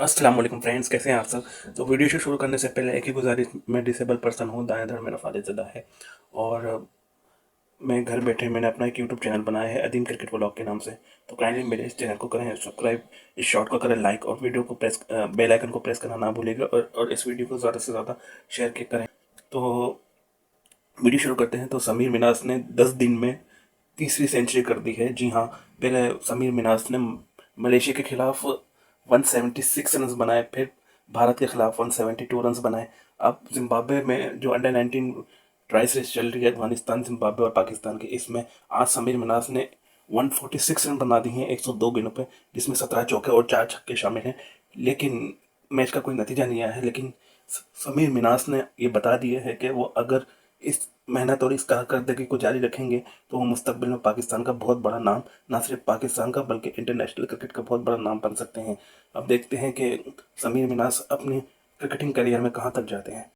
अस्सलाम वालेकुम फ्रेंड्स, कैसे हैं आप सब। तो वीडियो शुरू करने से पहले एक ही गुजारिश, मैं डिसेबल पर्सन हूँ, दाएं धड़ मेरा फालिज़दा है। और मैं घर बैठे मैंने अपना एक यूट्यूब चैनल बनाया है अदीम क्रिकेट व्लॉग के नाम से। तो काइंडली मेरे इस चैनल को करें सब्सक्राइब, इस शॉर्ट को करें लाइक और वीडियो को बेल आइकन को प्रेस करना ना भूलिएगा, और इस वीडियो को ज़्यादा से ज़्यादा शेयर के करें। तो वीडियो शुरू करते हैं। तो समीर मिनास ने 10 दिन में तीसरी सेंचुरी कर दी है। जी हाँ, पहले समीर मिनास ने मलेशिया के खिलाफ 176 रन बनाए, फिर भारत के खिलाफ 172 रन बनाए। अब जिम्बाब्वे में जो अंडर 19 ट्राई सीरीज चल रही है, अफगानिस्तान, जिम्बाब्वे और पाकिस्तान की, इसमें आज समीर मिनास ने 146 रन बना दी हैं 102 गेंदों पे, जिसमें 17 चौके और 4 छक्के शामिल हैं। लेकिन मैच का कोई नतीजा नहीं आया है। लेकिन समीर मिनास ने ये बता दिया है कि वो अगर इस मेहनत और इस कारकर्दगी को जारी रखेंगे तो वो मुस्तकबिल में पाकिस्तान का बहुत बड़ा नाम, ना सिर्फ पाकिस्तान का बल्कि इंटरनेशनल क्रिकेट का बहुत बड़ा नाम बन सकते हैं। अब देखते हैं कि समीर मिनास अपने क्रिकेटिंग करियर में कहाँ तक जाते हैं।